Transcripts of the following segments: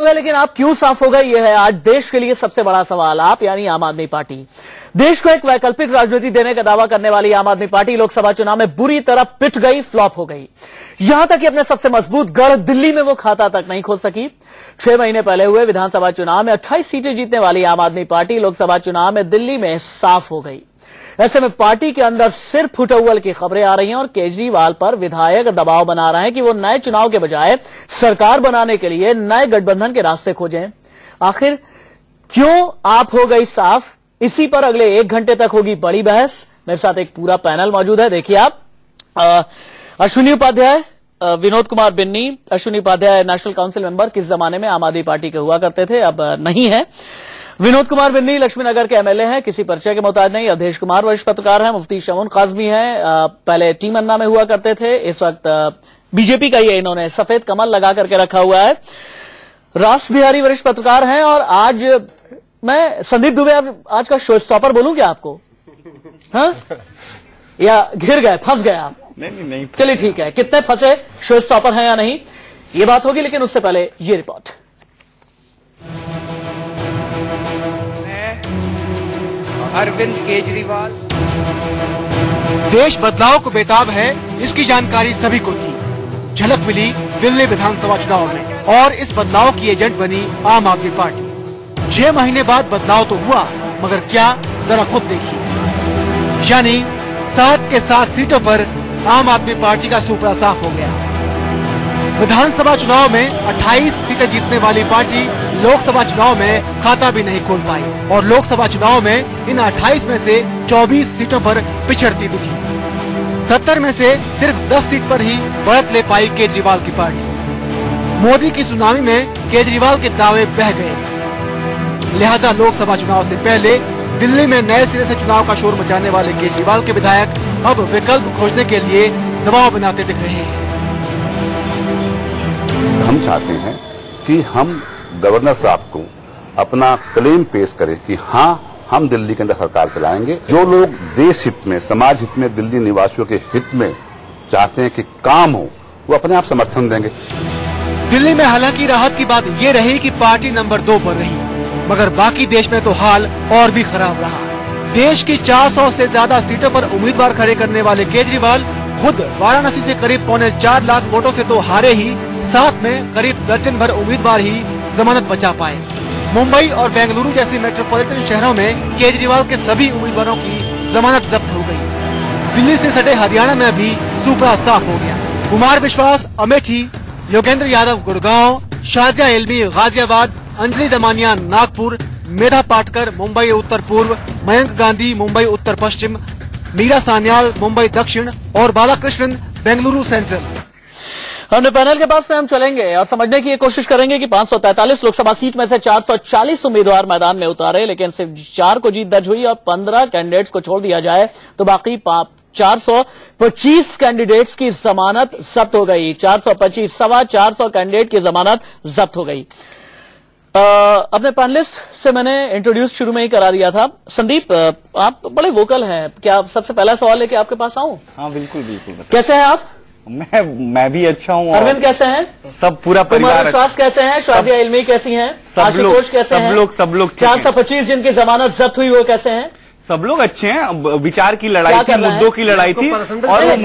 लेकिन आप क्यों साफ हो गए, यह है आज देश के लिए सबसे बड़ा सवाल। आप यानी आम आदमी पार्टी देश को एक वैकल्पिक राजनीति देने का दावा करने वाली आम आदमी पार्टी लोकसभा चुनाव में बुरी तरह पिट गई, फ्लॉप हो गई। यहां तक कि अपने सबसे मजबूत गढ़ दिल्ली में वो खाता तक नहीं खोल सकी। 6 महीने पहले हुए विधानसभा चुनाव में 28 सीटें जीतने वाली आम आदमी पार्टी लोकसभा चुनाव में दिल्ली में साफ हो गई। ऐसे में पार्टी के अंदर सिर फुटअव्वल की खबरें आ रही हैं और केजरीवाल पर विधायक दबाव बना रहे हैं कि वो नए चुनाव के बजाय सरकार बनाने के लिए नए गठबंधन के रास्ते खोजें। आखिर क्यों आप हो गई साफ, इसी पर अगले 1 घंटे तक होगी बड़ी बहस। मेरे साथ एक पूरा पैनल मौजूद है। देखिए आप, Ashwini Upadhyay, Vinod Kumar Binny. Ashwini Upadhyay national council member, किस जमाने में आम आदमी पार्टी के हुआ करते थे, अब नहीं है। विनोद कुमार बिन्नी लक्ष्मीनगर के एमएलए हैं, किसी परिचय के मोहताज नहीं। अवधेश कुमार वरिष्ठ पत्रकार हैं। मुफ्ती शमून काजमी हैं, पहले टीम अन्ना में हुआ करते थे, इस वक्त बीजेपी का ये इन्होंने सफेद कमल लगा करके रखा हुआ है। रास बिहारी वरिष्ठ पत्रकार हैं। और आज मैं संदीप दुबे आज का शो स्टॉपर बोलूं क्या आपको, हाँ? या घिर गए, फंस गए आप? नहीं। चलिए ठीक है, कितने फंसे, शो स्टॉपर हैं या नहीं, ये बात होगी। लेकिन उससे पहले ये रिपोर्ट। अरविंद केजरीवाल। देश बदलाव को बेताब है, इसकी जानकारी सभी को थी। झलक मिली दिल्ली विधानसभा चुनाव में और इस बदलाव की एजेंट बनी आम आदमी पार्टी। 6 महीने बाद बदलाव तो हुआ, मगर क्या, जरा खुद देखिए। यानी 7 के 7 सीटों पर आम आदमी पार्टी का सुपड़ा साफ हो गया। विधानसभा चुनाव में 28 सीटें जीतने वाली पार्टी लोकसभा चुनाव में खाता भी नहीं खोल पाई और लोकसभा चुनाव में इन 28 में से 24 सीटों पर पिछड़ती दिखी। 70 में से सिर्फ 10 सीट पर ही बढ़त ले पाई केजरीवाल की पार्टी। मोदी की सुनामी में केजरीवाल के दावे बह गए। लिहाजा लोकसभा चुनाव से पहले दिल्ली में नए सिरे से चुनाव का शोर मचाने वाले केजरीवाल के विधायक अब विकल्प खोजने के लिए दबाव बनाते दिख रहे हैं। हम चाहते हैं कि हम गवर्नर साहब को अपना क्लेम पेश करें कि हाँ, हम दिल्ली के अंदर सरकार चलाएंगे। जो लोग देश हित में, समाज हित में, दिल्ली निवासियों के हित में चाहते हैं कि काम हो, वो अपने आप समर्थन देंगे। दिल्ली में हालांकि राहत की बात ये रही कि पार्टी नंबर 2 पर रही, मगर बाकी देश में तो हाल और भी खराब रहा। देश की 400 से ज्यादा सीटों पर उम्मीदवार खड़े करने वाले केजरीवाल खुद वाराणसी से करीब 4.25 लाख वोटों से तो हारे ही, साथ में करीब दर्जन भर उम्मीदवार ही जमानत बचा पाए। मुंबई और बेंगलुरु जैसी मेट्रोपॉलिटन शहरों में केजरीवाल के सभी उम्मीदवारों की जमानत जब्त हो गई। दिल्ली से सटे हरियाणा में भी सुपड़ा साफ हो गया। कुमार विश्वास अमेठी, योगेंद्र यादव गुड़गांव, शाहजहां इल्मी गाजियाबाद, अंजलि दमानिया नागपुर, मेधा पाटकर मुंबई उत्तर पूर्व, मयंक गांधी मुंबई उत्तर पश्चिम, मीरा सान्याल मुंबई दक्षिण और बालाकृष्णन बेंगलुरु सेंट्रल। अपने पैनल के पास में हम चलेंगे और समझने की कोशिश करेंगे कि 543 लोकसभा सीट में से 440 उम्मीदवार मैदान में उतारे, लेकिन सिर्फ 4 को जीत दर्ज हुई और 15 कैंडिडेट्स को छोड़ दिया जाए तो बाकी 425 कैंडिडेट्स की जमानत जब्त हो गई। 425, 425 कैंडिडेट की जमानत जब्त हो गई। अपने पैनलिस्ट से मैंने इंट्रोड्यूस शुरू में ही करा दिया था। संदीप, आप बड़े वोकल हैं, क्या सबसे पहला सवाल लेके आपके पास आऊं? हाँ बिल्कुल। कैसे हैं आप? मैं भी अच्छा हूँ। अरविंद कैसे हैं? सब पूरा परिवार। कुमार विश्वास कैसे हैं? शाजिया इल्मी कैसी हैं? आशुतोष कैसे हैं? सब लोग 425 जिनकी जमानत जब्त हुई वो कैसे हैं? सब लोग अच्छे हैं। विचार की लड़ाई थी, मुद्दों की लड़ाई थी और वो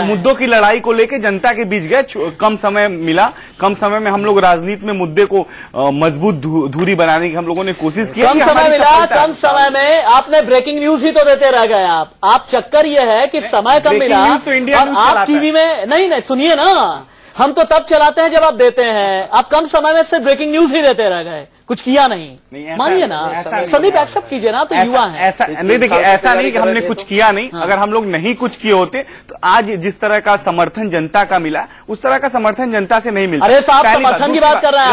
मुद्दों की लड़ाई को लेके जनता के बीच गए। कम समय मिला, कम समय में हम लोग राजनीति में मुद्दे को मजबूत दूरी बनाने की हम लोगों ने कोशिश की। कम समय मिला, कम समय में आपने ब्रेकिंग न्यूज ही तो देते रह गए। आप चक्कर ये है कि समय कम मिला तो इंडिया और आप टीवी में नहीं सुनिए ना, हम तो तब चलाते हैं जब आप देते हैं। आप कम समय में सिर्फ ब्रेकिंग न्यूज ही देते रह गए, कुछ किया नहीं। मानिए ना संदीप, एक्सेप्ट कीजिए ना, तो युवा है। ऐसा नहीं, देखिए ऐसा नहीं कि हमने कुछ किया नहीं। अगर हम लोग नहीं कुछ किए होते तो आज जिस तरह का समर्थन जनता का मिला, उस तरह का समर्थन जनता से नहीं मिलता। अरे साहब, समर्थन की बात कर रहे हैं।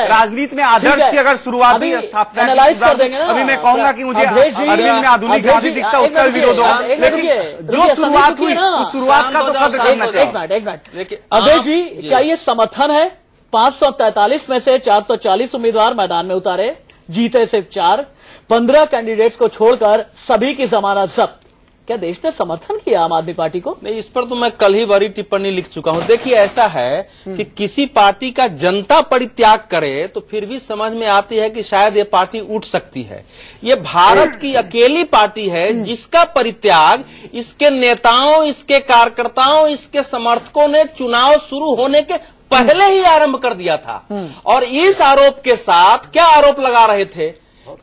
राजनीति में आदर्श की अगर शुरुआत एनालाइज कर देंगे ना। अभी मैं कहूंगा कि मुझे अरविंद में आधुनिक गांधी दिखता, उसका विरोध होगा, लेकिन जो शुरुआत हुई उस शुरुआत का तो कदर करना चाहिए। एक मिनट अभय जी, क्या ये समर्थन है? 543 में से 440 उम्मीदवार मैदान में उतारे, जीते सिर्फ 4, 15 कैंडिडेट्स को छोड़कर सभी की जमानत जब्त। क्या देश ने समर्थन किया आम आदमी पार्टी को? नहीं, इस पर तो मैं कल ही बड़ी टिप्पणी लिख चुका हूं। देखिए, ऐसा है कि किसी पार्टी का जनता परित्याग करे तो फिर भी समझ में आती है कि शायद ये पार्टी उठ सकती है। ये भारत की अकेली पार्टी है जिसका परित्याग इसके नेताओं, इसके कार्यकर्ताओं, इसके समर्थकों ने चुनाव शुरू होने के पहले ही आरंभ कर दिया था। और इस आरोप के साथ क्या आरोप लगा रहे थे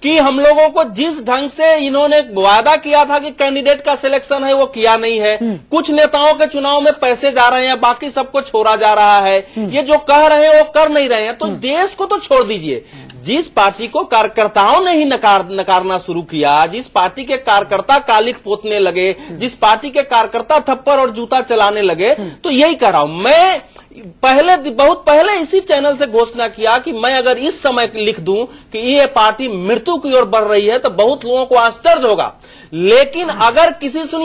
कि हम लोगों को जिस ढंग से इन्होंने वादा किया था कि कैंडिडेट का सिलेक्शन है वो किया नहीं है, कुछ नेताओं के चुनाव में पैसे जा रहे हैं, बाकी सबको छोड़ा जा रहा है, ये जो कह रहे हैं वो कर नहीं रहे हैं। तो देश को तो छोड़ दीजिए, जिस पार्टी को कार्यकर्ताओं ने ही नकारना शुरू किया, जिस पार्टी के कार्यकर्ता कालिख पोतने लगे, जिस पार्टी के कार्यकर्ता थप्पड़ और जूता चलाने लगे, तो यही कह रहा हूं मैं। बहुत पहले इसी चैनल से घोषणा किया कि मैं अगर इस समय लिख दूं कि ये पार्टी मृत्यु की ओर बढ़ रही है तो बहुत लोगों को आश्चर्य होगा। लेकिन अगर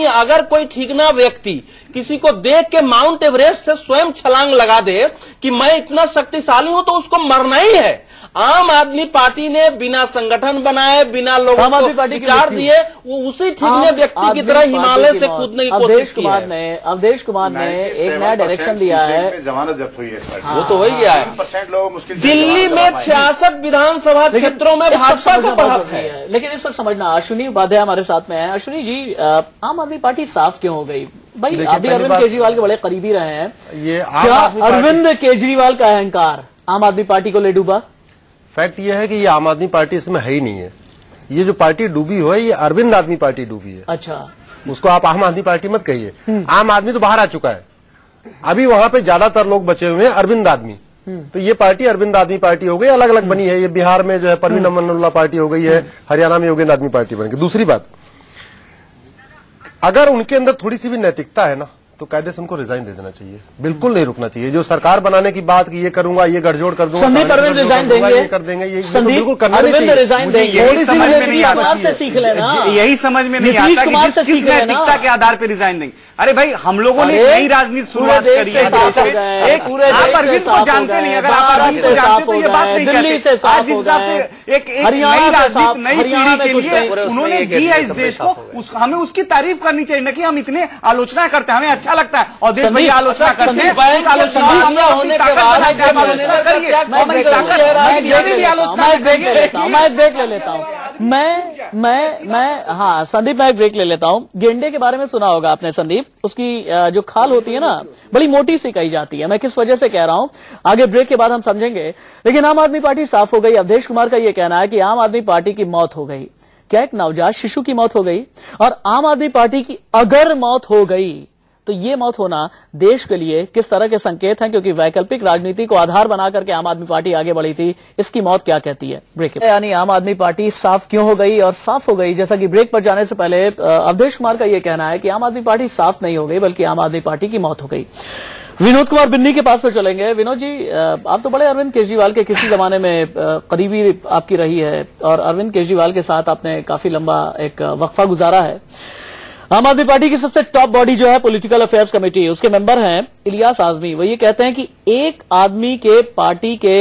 अगर कोई ठीकना व्यक्ति किसी को देख के माउंट एवरेस्ट से स्वयं छलांग लगा दे कि मैं इतना शक्तिशाली हूं, तो उसको मरना ही है। आम आदमी पार्टी ने बिना संगठन बनाए, बिना लोगों को विचार दिए, वो उसी ठीकने व्यक्ति की तरह हिमालय से कूदने की कोशिश की है। अवधेश कुमार ने एक नया डायरेक्शन दिया है, जमानत जब्त हुई है, वो तो हो ही गया है। 3% लोग मुश्किल दिल्ली में 66 विधानसभा क्षेत्रों में भाजपा को बढ़त है। लेकिन इस वक्त समझना, अश्विनी उपाध्याय हमारे साथ में है। अश्विनी जी, आम आदमी पार्टी साफ क्यों हो गई? भाई अभी अरविंद केजरीवाल के बड़े करीबी रहे हैं, क्या अरविंद केजरीवाल का अहंकार आम आदमी पार्टी को ले डूबा? फैक्ट ये है कि ये आम आदमी पार्टी इसमें है ही नहीं है। ये जो पार्टी डूबी हो है, ये अरविंद आदमी पार्टी डूबी है। अच्छा, उसको आप आम आदमी पार्टी मत कहिए। आम आदमी तो बाहर आ चुका है, अभी वहां पे ज्यादातर लोग बचे हुए हैं अरविंद आदमी। तो ये पार्टी अरविंद आदमी पार्टी हो गई, अलग अलग बनी है। ये बिहार में जो है परवीन अमनुल्लाह पार्टी हो गई है, हरियाणा में योगेंद्र आदमी पार्टी बन गई। दूसरी बात, अगर उनके अंदर थोड़ी सी भी नैतिकता है ना, तो कायदे से उनको रिजाइन दे देना चाहिए, बिल्कुल नहीं रुकना चाहिए। जो सरकार बनाने की बात कि ये करूंगा, ये गठजोड़ कर दूंगा, संदीप अरविंद रिजाइन देंगे, ये कर देंगे, ये बिल्कुल करना नहीं चाहिए। रिजाइन देंगे, यही समझ में नहीं आता से सीख लेना, यही समझ में नहीं आता कि किस नैतिकता के आधार पर रिजाइन देंगे। अरे भाई, हम लोगों ने नई राजनीति शुरुआत करी है। आप अरविंद को जानते नहीं, अगर आप अरविंद को जानते तो ये बात नहीं करते। आज जिस हिसाब से एक नई राजनीति, नई पीढ़ी के लिए उन्होंने दी है इस देश को, हमें उसकी तारीफ करनी चाहिए, न कि हम इतने आलोचना करते हैं। हमें अच्छा लगता है और देश भैया आलोचना करते हैं, आलोचना होने के बाद मैं एक ब्रेक ले लेता हूँ। हाँ संदीप, मैं एक ब्रेक ले लेता हूँ। गेंडे के बारे में सुना होगा आपने संदीप, उसकी जो खाल होती है ना, बड़ी मोटी सी कही जाती है। मैं किस वजह से कह रहा हूँ आगे ब्रेक के बाद हम समझेंगे। लेकिन आम आदमी पार्टी साफ हो गई। अवधेश कुमार का यह कहना है कि आम आदमी पार्टी की मौत हो गई। क्या एक नवजात शिशु की मौत हो गई? और आम आदमी पार्टी की अगर मौत हो गई तो ये मौत होना देश के लिए किस तरह के संकेत हैं? क्योंकि वैकल्पिक राजनीति को आधार बना करके आम आदमी पार्टी आगे बढ़ी थी, इसकी मौत क्या कहती है? ब्रेक यानी आम आदमी पार्टी साफ क्यों हो गई? और साफ हो गई, जैसा कि ब्रेक पर जाने से पहले अवधेश कुमार का यह कहना है कि आम आदमी पार्टी साफ नहीं हो गई, बल्कि आम आदमी पार्टी की मौत हो गई। विनोद कुमार बिन्नी के पास पर चलेंगे। विनोद जी, आप तो बड़े अरविंद केजरीवाल के किसी जमाने में करीबी आपकी रही है और अरविंद केजरीवाल के साथ आपने काफी लंबा एक वक्फा गुजारा है। आम आदमी पार्टी की सबसे टॉप बॉडी जो है पॉलिटिकल अफेयर्स कमेटी, उसके मेंबर हैं इलियास आजमी। वो ये कहते हैं कि एक आदमी के पार्टी के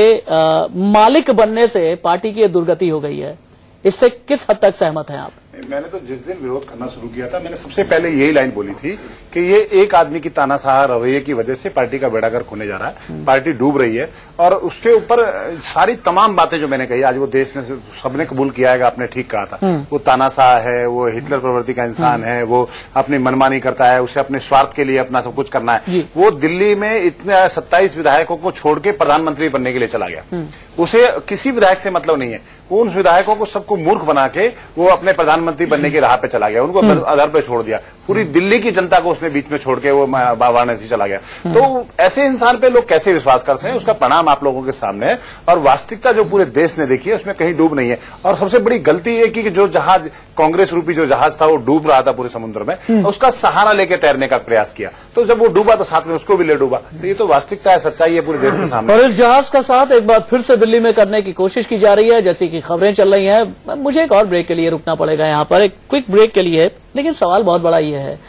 मालिक बनने से पार्टी की दुर्गति हो गई है। इससे किस हद तक सहमत हैं आप? मैंने तो जिस दिन विरोध करना शुरू किया था, मैंने सबसे पहले यही लाइन बोली थी कि ये एक आदमी की तानाशाह रवैये की वजह से पार्टी का बेड़ा गर्क होने जा रहा है, पार्टी डूब रही है। और उसके ऊपर सारी तमाम बातें जो मैंने कही, आज वो देश ने सबने कबूल किया है, आपने ठीक कहा था। वो तानाशाह है, वो हिटलर प्रवृत्ति का इंसान है, वो अपनी मनमानी करता है, उसे अपने स्वार्थ के लिए अपना सब कुछ करना है। वो दिल्ली में इतने 27 विधायकों को छोड़ के प्रधानमंत्री बनने के लिए चला गया। उसे किसी विधायक से मतलब नहीं है। वो उन विधायकों को सबको मूर्ख बना के वो अपने प्रधानमंत्री बनने की राह पे चला गया, उनको आधार पे छोड़ दिया। पूरी दिल्ली की जनता को उसने बीच में छोड़ के वो वाराणसी चला गया। तो ऐसे इंसान पे लोग कैसे विश्वास करते हैं? उसका परिणाम आप लोगों के सामने है। और वास्तविकता जो पूरे देश ने देखी है, उसमें कहीं डूब नहीं है। और सबसे बड़ी गलती है कि जो जहाज, कांग्रेस रूपी जो जहाज था, वो डूब रहा था पूरे समुद्र में, उसका सहारा लेके तैरने का प्रयास किया। तो जब वो डूबा तो साथ में उसको भी ले डूबा। तो ये तो वास्तविकता है, सच्चाई है पूरे देश के सामने। और इस जहाज का साथ एक बार फिर से दिल्ली में करने की कोशिश की जा रही है, जैसी कि खबरें चल रही हैं। मुझे एक और ब्रेक के लिए रुकना पड़ेगा यहाँ पर, एक क्विक ब्रेक के लिए। लेकिन सवाल बहुत बड़ा ये है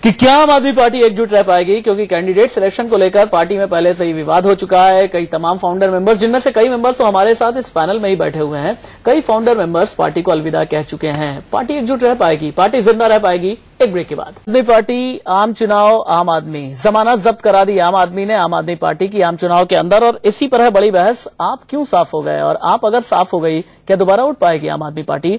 कि क्या आम आदमी पार्टी एकजुट रह पाएगी? क्योंकि कैंडिडेट सिलेक्शन को लेकर पार्टी में पहले से ही विवाद हो चुका है। कई तमाम फाउंडर मेंबर्स, जिनमें से कई मेंबर्स तो हमारे साथ इस पैनल में ही बैठे हुए हैं, कई फाउंडर मेंबर्स पार्टी को अलविदा कह चुके हैं। पार्टी एकजुट रह पाएगी? पार्टी जिंदा रह पाएगी? एक ब्रेक के बाद। आम आदमी पार्टी, आम चुनाव, आम आदमी, जमानत जब्त करा दी आम आदमी ने आम आदमी पार्टी की आम चुनाव के अंदर, और इसी पर है बड़ी बहस, आप क्यों साफ हो गए, और आप अगर साफ हो गई क्या दोबारा उठ पाएगी आम आदमी पार्टी?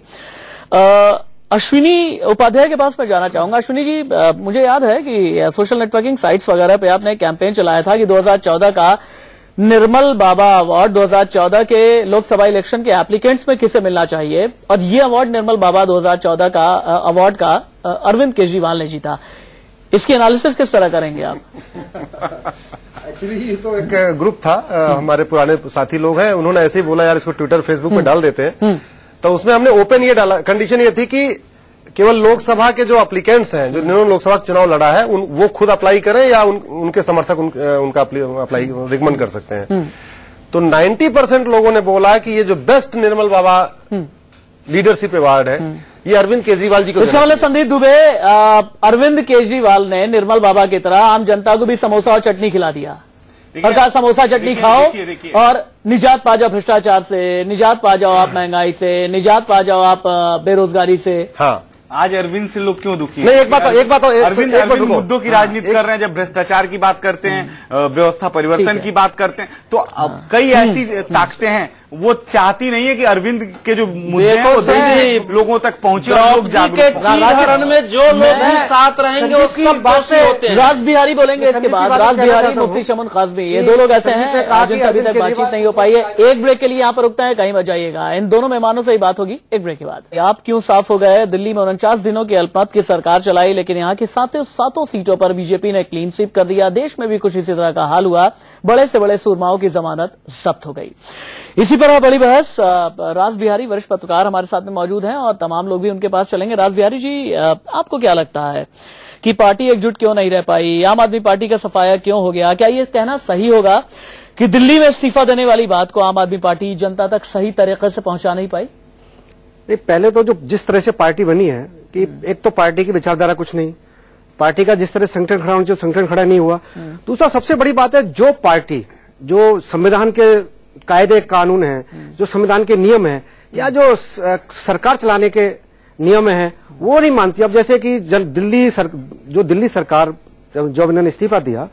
अश्विनी उपाध्याय के पास मैं जाना चाहूंगा। अश्विनी जी, मुझे याद है कि सोशल नेटवर्किंग साइट्स वगैरह पे आपने कैंपेन चलाया था कि 2014 का निर्मल बाबा अवार्ड 2014 के लोकसभा इलेक्शन के एप्लीकेंट्स में किसे मिलना चाहिए, और ये अवार्ड निर्मल बाबा 2014 का अवार्ड का अरविंद केजरीवाल ने जीता। इसकी एनालिसिस किस तरह करेंगे आप? एक्चुअली ये तो एक ग्रुप था, हमारे पुराने साथी लोग हैं, उन्होंने ऐसे ही बोला यार इसको ट्विटर फेसबुक पे डाल देते हैं, तो उसमें हमने ओपन ये डाला, कंडीशन ये थी कि केवल लोकसभा के जो एप्लीकेंट्स हैं, जिन्होंने लोकसभा चुनाव लड़ा है, वो खुद अप्लाई करें या उनके समर्थक उनका अप्लाई रिकमेंड कर सकते हैं। तो 90% लोगों ने बोला कि ये जो बेस्ट निर्मल बाबा लीडरशिप अवार्ड है ये अरविंद केजरीवाल जी को। इसका मतलब संदीप दुबे, अरविंद केजरीवाल ने निर्मल बाबा की तरह आम जनता को भी समोसा और चटनी खिला दिया और कहा समोसा चटनी खाओ और निजात पा जाओ भ्रष्टाचार से, निजात पा जाओ आप महंगाई से, निजात पा जाओ आप बेरोजगारी से। हाँ, आज अरविंद से लोग क्यों दुखी हैं? नहीं, एक बात अरविंद मुद्दों की राजनीति कर रहे हैं, जब भ्रष्टाचार की बात करते हैं, व्यवस्था परिवर्तन की बात करते हैं, तो कई ऐसी ताकतें हैं, वो चाहती नहीं है कि अरविंद के जो मुद्दे हैं वो देश लोगों तक पहुंचे और लोग जागरूक हों। राजनीति में जो लोग भी साथ रहेंगे वो सब दोषी होते हैं। राज बिहारी बोलेंगे इसके बाद, राज बिहारी, मुफ्ती शमन काज़मी, ये दो लोग ऐसे हैं जिनसे अभी तक बातचीत नहीं हो पाई है। एक ब्रेक के लिए यहाँ पर रुकते हैं, कहीं मत जाइएगा, इन दोनों मेहमानों से ही बात होगी एक ब्रेक के बाद। आप क्यों साफ हो गए? दिल्ली में 49 दिनों की अल्पमत की सरकार चलाई, लेकिन यहाँ की सातों सीटों पर बीजेपी ने क्लीन स्वीप कर दिया। देश में भी कुछ इसी तरह का हाल हुआ, बड़े से बड़े सूरमाओं की जमानत जब्त हो गई। इसी पर बड़ी बहस, राज बिहारी वरिष्ठ पत्रकार हमारे साथ में मौजूद हैं और तमाम लोग भी उनके पास चलेंगे। राज बिहारी जी, आपको क्या लगता है कि पार्टी एकजुट क्यों नहीं रह पाई? आम आदमी पार्टी का सफाया क्यों हो गया? क्या ये कहना सही होगा कि दिल्ली में इस्तीफा देने वाली बात को आम आदमी पार्टी जनता तक सही तरीके से पहुंचा नहीं पाई? नहीं, पहले तो जो जिस तरह से पार्टी बनी है कि एक तो पार्टी की विचारधारा कुछ नहीं, पार्टी का जिस तरह संगठन खड़ा होना चाहिए संगठन खड़ा नहीं हुआ। दूसरा सबसे बड़ी बात है, जो पार्टी जो संविधान के कायदे कानून है, जो संविधान के नियम है या जो सरकार चलाने के नियम है वो नहीं मानती। अब जैसे कि दिल्ली सरकार जब इन्होंने इस्तीफा दिया,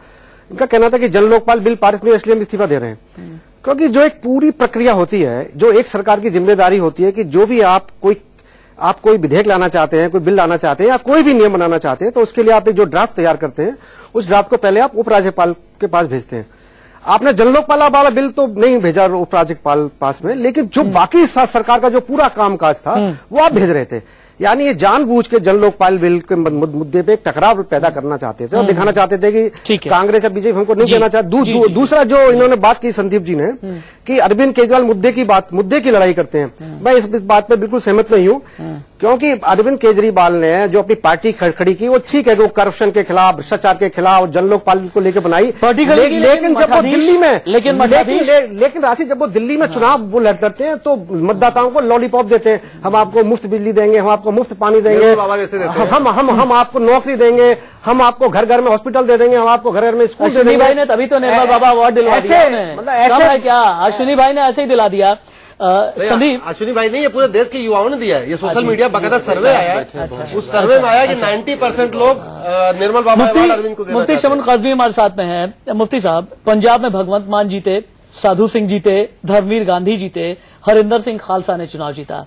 इनका कहना था कि जन लोकपाल बिल पारित नहीं, इसलिए हम इस्तीफा दे रहे हैं। क्योंकि जो एक पूरी प्रक्रिया होती है, जो एक सरकार की जिम्मेदारी होती है कि जो भी आप कोई विधेयक लाना चाहते हैं, कोई बिल लाना चाहते हैं या कोई भी नियम बनाना चाहते हैं, तो उसके लिए आप जो ड्राफ्ट तैयार करते हैं उस ड्राफ्ट को पहले आप उपराज्यपाल के पास भेजते हैं। आपने जन लोकपाल वाला बिल तो नहीं भेजा उपराज्यपाल पास में, लेकिन जो बाकी सरकार का जो पूरा कामकाज था वो आप भेज रहे थे। यानी ये जानबूझ के जन लोकपाल बिल के मुद्दे पे एक टकराव पैदा करना चाहते थे और दिखाना चाहते थे कि कांग्रेस या बीजेपी हमको नहीं देना चाहती। दूसरा जो इन्होंने बात की संदीप जी ने कि अरविंद केजरीवाल मुद्दे की लड़ाई करते हैं, मैं इस बात पे बिल्कुल सहमत नहीं हूँ। क्योंकि अरविंद केजरीवाल ने जो अपनी पार्टी खड़ी की वो ठीक है कि वो करप्शन के खिलाफ, भ्रष्टाचार के खिलाफ, जन लोकपाल को लेकर बनाई, लेकिन जब वो दिल्ली में लेकिन राशि जब वो दिल्ली में चुनाव वो लड़ते हैं तो मतदाताओं को लॉलीपॉप देते हैं, हम आपको मुफ्त बिजली देंगे, हम आपको मुफ्त पानी देंगे, हम आपको नौकरी देंगे, हम आपको घर घर में हॉस्पिटल दे देंगे, हम आपको घर घर में स्कूल दे देंगे। भाई ने तभी तो निर्मल बाबा अवार्ड दिलवा दिया, मतलब ऐसे क्या अश्विनी भाई ने ऐसे ही दिला दिया। संदीप, अश्विनी भाई नहीं, ये पूरे देश के युवाओं ने दिया है। ये सोशल मीडिया बकायदा सर्वे आया है, उस सर्वे में आया कि 90% लोग निर्मल बाबा अरविंद को देना। मुफ्ती शमन काज़मी हमारे साथ में है। मुफ्ती साहब, पंजाब में भगवंत मान जीते, साधु सिंह जीते, धर्मवीर गांधी जीते, हरिंदर सिंह खालसा ने चुनाव जीता।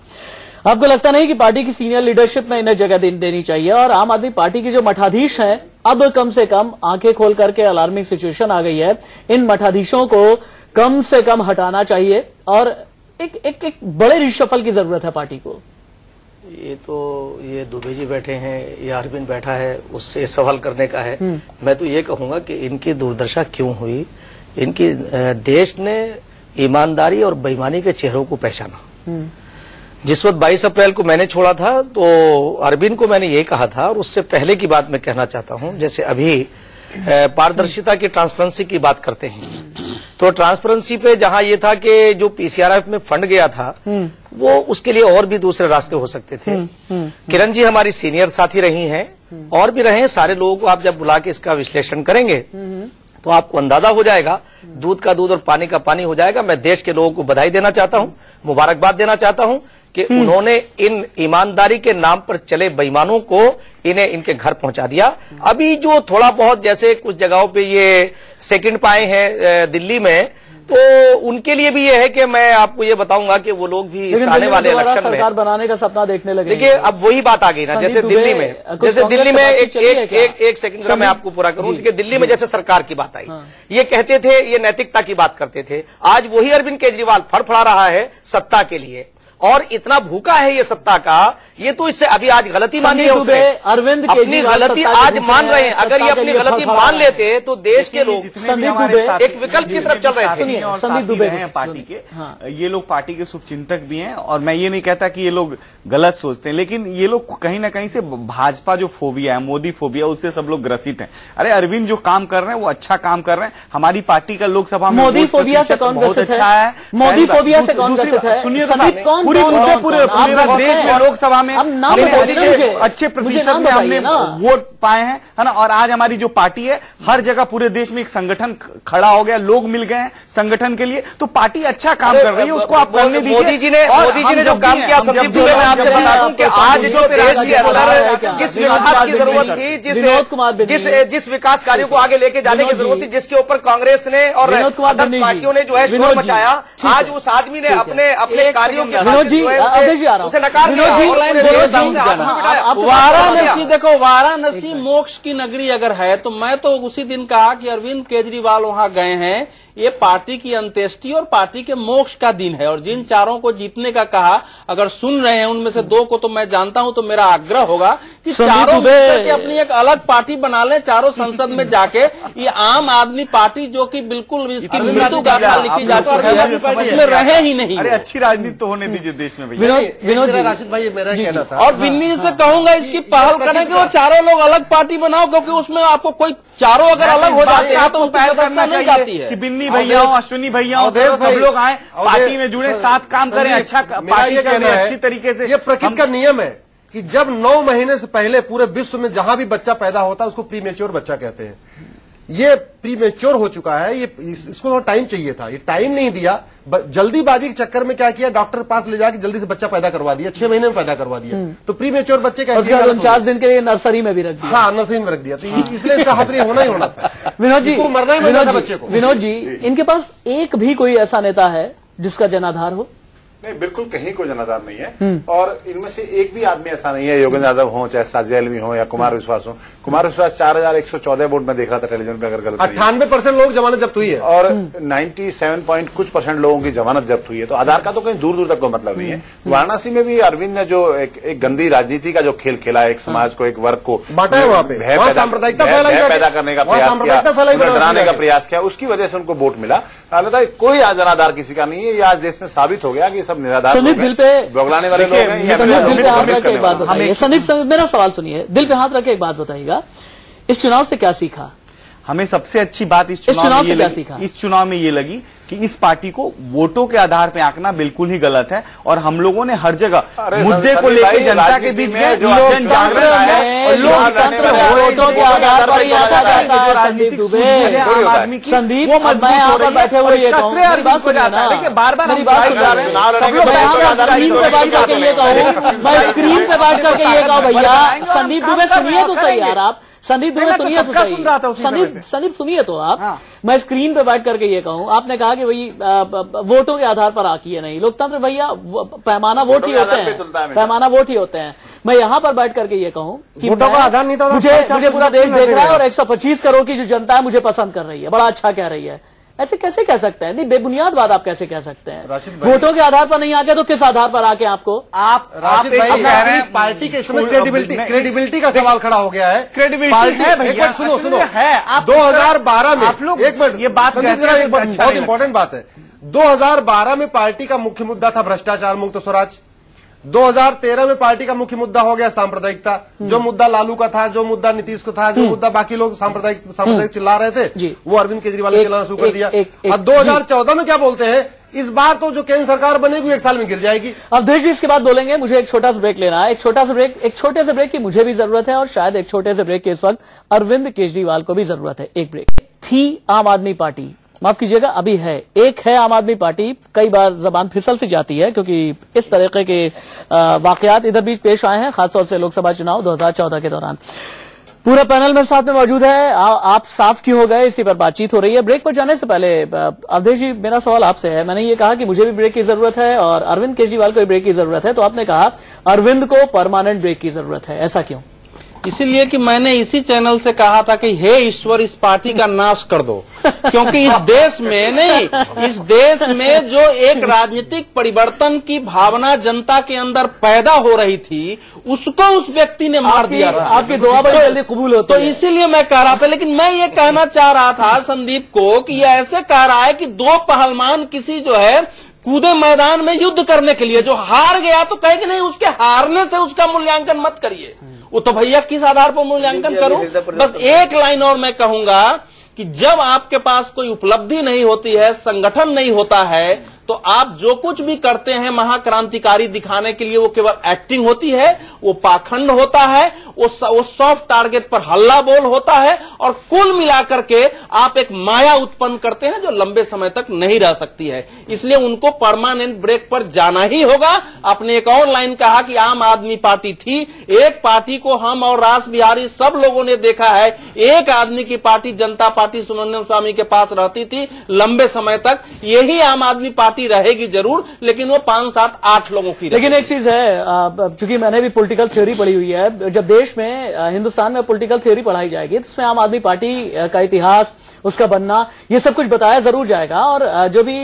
आपको लगता नहीं कि पार्टी की सीनियर लीडरशिप में इन्हें जगह देनी चाहिए? और आम आदमी पार्टी की जो मठाधीश हैं, अब कम से कम आंखें खोल करके अलार्मिंग सिचुएशन आ गई है, इन मठाधीशों को कम से कम हटाना चाहिए और एक बड़े रिशफल की जरूरत है पार्टी को। ये दुबे जी बैठे हैं या अरविंद बैठा है, उससे सवाल करने का है। मैं तो ये कहूंगा कि इनकी दुर्दशा क्यों हुई, इनकी देश ने ईमानदारी और बेईमानी के चेहरों को पहचाना। जिस वक्त 22 अप्रैल को मैंने छोड़ा था तो अरविंद को मैंने ये कहा था, और उससे पहले की बात मैं कहना चाहता हूं। जैसे अभी पारदर्शिता की, ट्रांसपेरेंसी की बात करते हैं, तो ट्रांसपेरेंसी पे जहां ये था कि जो पीसीआरएफ में फंड गया था वो उसके लिए और भी दूसरे रास्ते हो सकते थे। किरण जी हमारी सीनियर साथी रही हैं और भी रहे हैं। सारे लोगों को आप जब बुला के इसका विश्लेषण करेंगे तो आपको अंदाजा हो जाएगा, दूध का दूध और पानी का पानी हो जाएगा। मैं देश के लोगों को बधाई देना चाहता हूं, मुबारकबाद देना चाहता हूं कि उन्होंने इन ईमानदारी के नाम पर चले बेईमानों को इन्हें इनके घर पहुंचा दिया। अभी जो थोड़ा बहुत जैसे कुछ जगहों पे ये सेकंड पाए हैं दिल्ली में, तो उनके लिए भी ये है कि मैं आपको ये बताऊंगा कि वो लोग भी इस आने वाले इलेक्शन में सरकार बनाने का सपना देखने लगे। देखिए अब वही बात आ गई ना, जैसे दिल्ली में एक सेकंड मैं आपको पूरा करूं कि दिल्ली में जैसे सरकार की बात आई, ये कहते थे, ये नैतिकता की बात करते थे, आज वही अरविंद केजरीवाल फड़फड़ा रहा है सत्ता के लिए और इतना भूखा है ये सत्ता का। ये तो इससे अभी आज गलती मानी है उसने, अरविंद अपनी गलती आज मान रहे हैं। अगर ये अपनी गलती मान लेते तो देश के लोग संदीप दुबे एक विकल्प की तरफ चल रहे थे। संदीप दुबे हैं पार्टी के, ये लोग पार्टी के शुभचिंतक भी हैं और मैं ये नहीं कहता कि ये लोग गलत सोचते हैं, लेकिन ये लोग कहीं ना कहीं से भाजपा जो फोबिया है, मोदी फोबिया, उससे सब लोग ग्रसित हैं। अरे अरविंद जो काम कर रहे हैं वो अच्छा काम कर रहे हैं। हमारी पार्टी का लोकसभा में मोदी फोबिया से कौन ग्रसित अच्छा है, मोदी फोबिया से कौन ग्रसित है? सुनिए पूरे देश में लोकसभा में मोदी से अच्छे प्रतिशत में हमने वोट पाए हैं, है ना। और आज हमारी जो पार्टी है हर जगह पूरे देश में एक संगठन खड़ा हो गया, लोग मिल गए हैं संगठन के लिए, तो पार्टी अच्छा काम कर रही है, उसको आप करने दीजिए। मोदी जी ने जो काम किया, संदीप दुबे, मैं आपसे बता दूं कि आज जो देश के अंदर जिस विकास की जरूरत थी, जिस विकास कार्यों को आगे लेके जाने की जरूरत थी, जिसके ऊपर कांग्रेस ने और अदर्श पार्टियों ने जो है शोर मचाया, आज उस आदमी ने अपने कार्यों के उसे नकार दिया। वाराणसी, देखो वाराणसी मोक्ष की नगरी अगर है तो मैं तो उसी दिन कहा कि अरविंद केजरीवाल वहां गए हैं, ये पार्टी की अंत्येष्टि और पार्टी के मोक्ष का दिन है। और जिन चारों को जीतने का कहा, अगर सुन रहे हैं उनमें से दो को तो मैं जानता हूं, तो मेरा आग्रह होगा कि चारों मिलकर के अपनी एक अलग पार्टी बना लें, चारों संसद में जाके। ये आम आदमी पार्टी जो कि बिल्कुल इसकी मृत्यु गाथा लिखी जा चुकी है, इसमें रहे ही नहीं। अरे अच्छी राजनीति तो होने दीजिए देश में भैया। विनोद राशिद भाई, मेरा कहना था, और बिन्नी से कहूंगा इसकी पहल करें कि वो चारों लोग अलग पार्टी बनाओ, क्योंकि उसमें आपको कोई चारों अगर अलग हो जाते हैं तो पहल करना नहीं जाती है कि बिन्नी भैया हो, अश्विनी भैया हो, सब लोग आए, पार्टी में जुड़े, साथ काम करें, अच्छा पार्टी चले अच्छी तरीके से। ये प्रकृति का नियम है कि जब 9 महीने से पहले पूरे विश्व में जहां भी बच्चा पैदा होता है उसको प्रीमेच्योर बच्चा कहते हैं। ये प्रीमेच्योर हो चुका है, ये इसको थोड़ा टाइम चाहिए था, ये टाइम नहीं दिया। जल्दीबाजी के चक्कर में क्या किया, डॉक्टर के पास ले जाके जल्दी से बच्चा पैदा करवा दिया, 6 महीने में पैदा करवा दिया। तो प्रीमेच्योर बच्चे का 4 दिन के लिए नर्सरी में भी रख दिया। हाँ, नर्सरी में रख दिया, तो इसलिए इसका हश्र होना ही होना था। विनोद जी, मरना ही मरना था बच्चे को। विनोद जी, इनके पास एक भी कोई ऐसा नेता है जिसका जनाधार हो? नहीं, बिल्कुल कहीं कोई जनाधार नहीं है। और इनमें से एक भी आदमी ऐसा नहीं है, योगेंद्र यादव हो, चाहे साजिया अलवी हो या कुमार विश्वास हो। कुमार विश्वास 4114 वोट में देख रहा था टेलीविजन पे, अगर गलत 98% लोग जमानत जब्त हुई है और 97 कुछ % लोगों की जमानत जब्त हुई है। तो आधार का तो कहीं दूर दूर तक कोई मतलब नहीं है। वाराणसी में भी अरविंद ने जो एक गंदी राजनीति का जो खेल खेला, एक समाज को, एक वर्ग को बांटा है, वहां पे सांप्रदायिकता पैदा करने का प्रयास किया, डराने का प्रयास किया, उसकी वजह से उनको वोट मिला। हालांकि कोई जनाधार किसी का नहीं है। ये आज देश में साबित हो गया कि सब निराधार बगलाने वाले लोग हैं। दिल पे हाथ रख के एक बात बताइए संदीप, मेरा सवाल सुनिए, दिल पे हाथ रख के एक बात बताइएगा, इस चुनाव से क्या सीखा? हमें सबसे अच्छी बात इस चुनाव में ये लगी कि इस पार्टी को वोटों के आधार पे आंकना बिल्कुल ही गलत है। और हम लोगों ने हर जगह मुद्दे को लेकर जनता के बीच में जन जागरण है और लोकतंत्र वोटों के आधार पर ही आंका जाता है। संदीप दुबे, संदीप, मैं यहाँ पर बैठे हुए ये कहूँ, मेरी बात सुनिए ना, देखिए बार-बार मेरी बात सुनिए, स्क्रीन पे बात करके ये कहूँ, मैं स्क्रीन पे बात करके ये कहूँ, भैया संदीप दुबे सुनिए तो सही यार, आप संदीप दुबे सुनिए तो सही, संदीप सुनिए तो आप। मैं स्क्रीन पे बैठ करके ये कहूँ, आपने कहा कि भाई वोटों के आधार पर आकी है नहीं, लोकतंत्र भैया पैमाना वोट ही होते हैं, पैमाना वोट ही होते हैं। मैं यहाँ पर बैठ करके ये कहूँ कि वोटों का आधार नहीं था, मुझे पूरा देश देख रहा है और 125 करोड़ की जो जनता है मुझे पसंद कर रही है, बड़ा अच्छा कह रही है। ऐसे कैसे कह सकते हैं? नहीं, बेबुनियाद बात आप कैसे कह सकते हैं? वोटों के आधार पर नहीं आके तो किस आधार पर आके आपको? आप राशिद भाई, पार्टी के इसमें क्रेडिबिलिटी का सवाल खड़ा हो गया है। क्रेडिबिलिटी है भैया, सुनो है 2012 में, आप लोग एक मिनट, ये बात बहुत इंपॉर्टेंट बात है। 2012 में पार्टी का मुख्य मुद्दा था भ्रष्टाचार मुक्त स्वराज। 2013 में पार्टी का मुख्य मुद्दा हो गया सांप्रदायिकता। जो मुद्दा लालू का था, जो मुद्दा नीतीश को था, जो मुद्दा बाकी लोग सांप्रदायिक चिल्ला रहे थे, वो अरविंद केजरीवाल ने चिल्लाना शुरू कर दिया। और 2014 में क्या बोलते हैं, इस बार तो जो केंद्र सरकार बनेगी 1 साल में गिर जाएगी। अवधेश जी इसके बाद बोलेंगे, मुझे एक छोटा सा ब्रेक लेना है, एक छोटे से ब्रेक की मुझे भी जरूरत है और शायद एक छोटे से ब्रेक के इस वक्त अरविंद केजरीवाल को भी जरूरत है। एक ब्रेक थी आम आदमी पार्टी माफ कीजिएगा, अभी है, एक है आम आदमी पार्टी। कई बार जबान फिसल सी जाती है क्योंकि इस तरीके के वाकयात इधर भी पेश आए हैं, खासतौर से लोकसभा चुनाव 2014 के दौरान। पूरा पैनल मेरे साथ में मौजूद है। आप साफ क्यों हो गए, इसी पर बातचीत हो रही है। ब्रेक पर जाने से पहले अवधेश जी, मेरा सवाल आपसे है। मैंने ये कहा कि मुझे भी ब्रेक की जरूरत है और अरविंद केजरीवाल को भी ब्रेक की जरूरत है, तो आपने कहा अरविंद को परमानेंट ब्रेक की जरूरत है, ऐसा क्यों? इसीलिए कि मैंने इसी चैनल से कहा था कि हे ईश्वर, इस पार्टी का नाश कर दो, क्योंकि इस देश में जो एक राजनीतिक परिवर्तन की भावना जनता के अंदर पैदा हो रही थी, उसको उस व्यक्ति ने मार दिया था। आपकी दुआ बड़ी जल्दी कबूल होती है। तो इसीलिए मैं कह रहा था, लेकिन मैं ये कहना चाह रहा था संदीप को कि ये ऐसे कह रहा है कि दो पहलवान किसी जो है कूदे मैदान में युद्ध करने के लिए, जो हार गया तो कहे कि नहीं, उसके हारने से उसका मूल्यांकन मत करिए। वो तो भैया किस आधार पर मूल्यांकन करूं? बस एक लाइन और मैं कहूंगा कि जब आपके पास कोई उपलब्धि नहीं होती है, संगठन नहीं होता है, तो आप जो कुछ भी करते हैं महाक्रांतिकारी दिखाने के लिए, वो केवल एक्टिंग होती है, वो पाखंड होता है, वो सॉफ्ट टारगेट पर हल्ला बोल होता है, और कुल मिलाकर के आप एक माया उत्पन्न करते हैं जो लंबे समय तक नहीं रह सकती है। इसलिए उनको परमानेंट ब्रेक पर जाना ही होगा। आपने एक और लाइन कहा कि आम आदमी पार्टी थी, एक पार्टी को हम और रास बिहारी सब लोगों ने देखा है, एक आदमी की पार्टी जनता पार्टी सुब्रमण्यम स्वामी के पास रहती थी लंबे समय तक। यही आम आदमी पार्टी रहेगी जरूर, लेकिन वो 5, 7, 8 लोगों की। लेकिन एक चीज है, चूंकि मैंने भी पॉलिटिकल थ्योरी पढ़ी हुई है, जब देश में हिंदुस्तान में पॉलिटिकल थ्योरी पढ़ाई जाएगी तो उसमें आम आदमी पार्टी का इतिहास, उसका बनना, ये सब कुछ बताया जरूर जाएगा। और जो भी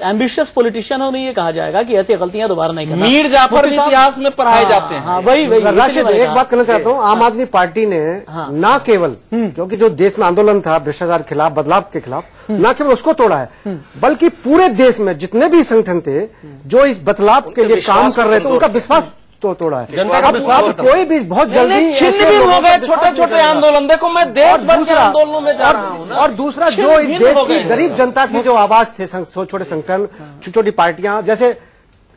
एम्बिशियस पॉलिटिशियन हो, उन्हें ये कहा जाएगा कि ऐसी गलतियां दोबारा नहीं करना। मीर जाफर इतिहास में पढ़ाए जाते हैं। हाँ, वही राशिद, एक बात कहना चाहता हूँ, आम आदमी पार्टी ने न केवल क्योंकि जो देश में आंदोलन था भ्रष्टाचार के खिलाफ, बदलाव के खिलाफ, न केवल उसको तोड़ा है, बल्कि पूरे देश में जितने भी संगठन थे जो इस बदलाव के लिए काम कर रहे थे, उनका विश्वास तो तोड़ा है। जनता का विश्वास कोई भी बहुत जल्दी छिन्न हो गए छोटे छोटे आंदोलन। देखो, मैं देश भर के आंदोलनों में जा रहा हूँ। और दूसरा, जो इस देश की गरीब जनता की जो आवाज थे, छोटे संगठन, छोटी छोटी पार्टियां, जैसे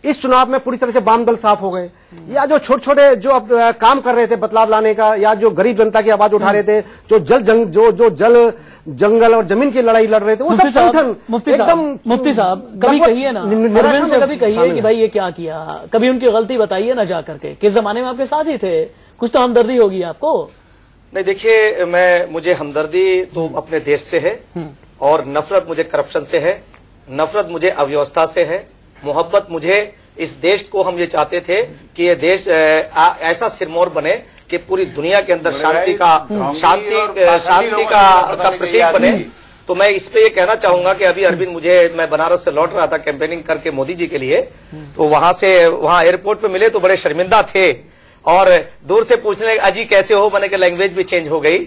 इस चुनाव में पूरी तरह से वाम दल साफ हो गए, या जो छोटे छोटे जो अब काम कर रहे थे बदलाव लाने का, या जो गरीब जनता की आवाज उठा रहे थे, जो जल जंगल और जमीन की लड़ाई लड़ रहे थे, वो सब संगठन मुफ्ती साहब कभी कहिए ना, अरविंद से कभी कहिए कि भाई ये क्या किया, कभी उनकी गलती बताइए ना जा करके। किस जमाने में आपके साथ ही थे, कुछ तो हमदर्दी होगी आपको। नहीं, देखिए, मुझे हमदर्दी तो अपने देश से है, और नफरत मुझे करप्शन से है, नफरत मुझे अव्यवस्था से है, मोहब्बत मुझे इस देश को, हम ये चाहते थे कि ये देश ऐसा सिरमौर बने कि पूरी दुनिया के अंदर शांति का प्रतीक बने। तो मैं इस पे ये कहना चाहूंगा कि अभी अरविंद, मैं बनारस से लौट रहा था कैंपेनिंग करके मोदी जी के लिए, तो वहां एयरपोर्ट पे मिले तो बड़े शर्मिंदा थे, और दूर से पूछने लगे अजी कैसे हो, मैंने कहा लैंग्वेज भी चेंज हो गई,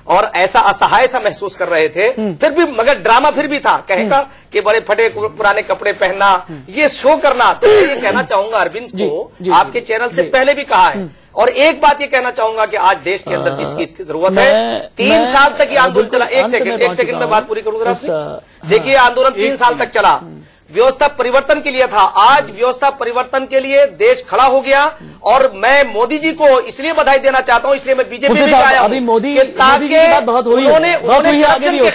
और ऐसा असहाय सा महसूस कर रहे थे। फिर भी मगर ड्रामा फिर भी था, कहेगा कि बड़े फटे पुराने कपड़े पहनना, ये शो करना। तो ये कहना चाहूंगा अरविंद को, आपके चैनल से पहले भी कहा है, और एक बात ये कहना चाहूंगा कि आज देश के अंदर जिसकी जरूरत है, 3 साल तक ये आंदोलन चला। एक सेकंड में बात पूरी करूंगा। देखिए, आंदोलन 3 साल तक चला, व्यवस्था परिवर्तन के लिए था। आज व्यवस्था परिवर्तन के लिए देश खड़ा हो गया, और मैं मोदी जी को इसलिए बधाई देना चाहता हूं, इसलिए मैं बीजेपी में आया हूं। अभी मोदी की बात बहुत हुई है, उन्होंने करप्शन के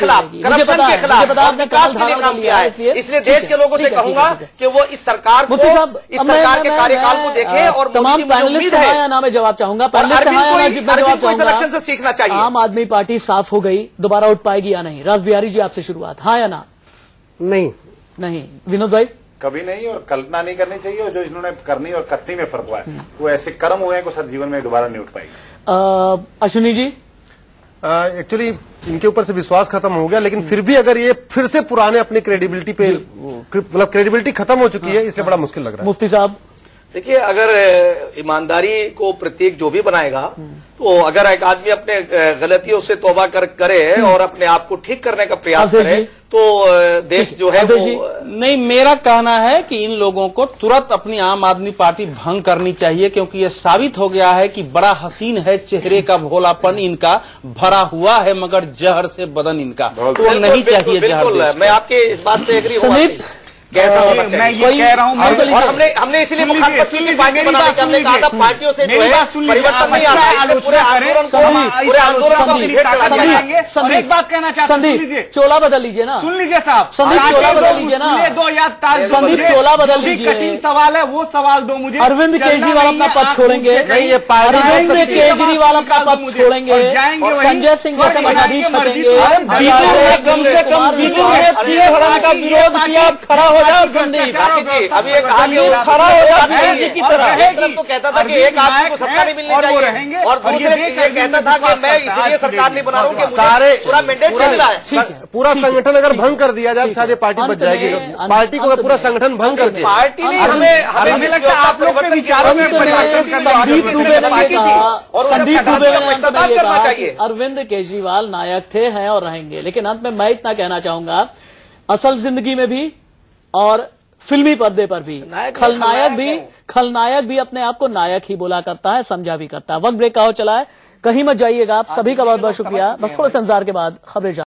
खिलाफ विकास के लिए काम किया है। इसलिए देश के लोगों से कहूंगा कि वो इस सरकार के कार्यकाल को देखें, और तमाम पैनलिस्ट से हाँ या ना में जवाब चाहूंगा। इलेक्शन से सीखना चाहिए। आम आदमी पार्टी साफ हो गई, दोबारा उठ पाएगी या नहीं? रास बिहारी जी, आपसे शुरुआत, हाँ या ना? नहीं। विनोद भाई? कभी नहीं, और कल्पना नहीं करनी चाहिए, और जो इन्होंने करनी और कतनी में फर्क हुआ है, वो ऐसे कर्म हुए हैं कि सर जीवन में दोबारा नहीं उठ पाएगी। अश्विनी जी? एक्चुअली इनके ऊपर से विश्वास खत्म हो गया, लेकिन फिर भी अगर ये फिर से पुराने अपनी क्रेडिबिलिटी पे, मतलब क्रेडिबिलिटी खत्म हो चुकी है, इसलिए बड़ा मुश्किल लग रहा है। मुफ्ती साहब? देखिए, अगर ईमानदारी को प्रतीक जो भी बनाएगा, तो अगर एक आदमी अपने गलतियों से तौबा करे और अपने आप को ठीक करने का प्रयास करे, तो देश जो है वो नहीं। मेरा कहना है कि इन लोगों को तुरंत अपनी आम आदमी पार्टी भंग करनी चाहिए, क्योंकि ये साबित हो गया है कि बड़ा हसीन है चेहरे का भोलापन इनका, भरा हुआ है मगर जहर से बदन इनका, तो नहीं चाहिए जहर। मैं आपके इस बात से एग्री हूं। मैं ये कह रहा हूँ, और हमने इसलिए मुखालफत की पार्टी बनाने के हमने कहा था पार्टियों से जो है परिवर्तन नहीं आता है, पूरे आंदोलन को एक बात कहना चाहता हूँ, संदीप चोला बदल लीजिए ना, सुन लीजिए साहब, संदीप चोला बदल लीजिए ना, दो या संदीप चोला बदल लीजिए, कठिन सवाल है वो सवाल दो मुझे। अरविंद केजरीवाल अपना पद छोड़ेंगे, अरविंद केजरीवाल अपना पद छोड़ेंगे, संजय सिंह जैसे मठाधीश हटेंगे, कम से कम विदुर ने सीएम का विरोध किया, खड़ा हो जाओ संदीप, अभी एक खड़ा हो जाओ विरोधी की तरह। तो कहता था कि एक आदमी को सत्ता नहीं मिलनी चाहिए और दूसरे ये कहता था कि मैं इसलिए सरकार नहीं बना रहा हूँ कि सारे पूरा मैंडेट चल रहा है। पूरा संगठन अगर भंग कर दिया जाए शायद पार्टी बच जाएगी। पार्टी को पूरा संगठन भंग करके पार्टी नहीं, हमें लगता है आप लोग के विचारों में संदीप दुबे ने करना चाहिए। अरविंद केजरीवाल नायक थे, हैं और रहेंगे, लेकिन अंत में मैं इतना कहना चाहूंगा, असल जिंदगी में भी और फिल्मी पर्दे पर भी खलनायक भी अपने आप को नायक ही बोला करता है, समझा भी करता है। वक्त ब्रेक का हो चला है, कहीं मत जाइएगा आप, सभी का बहुत बहुत शुक्रिया। बस थोड़े इंतजार के बाद खबरें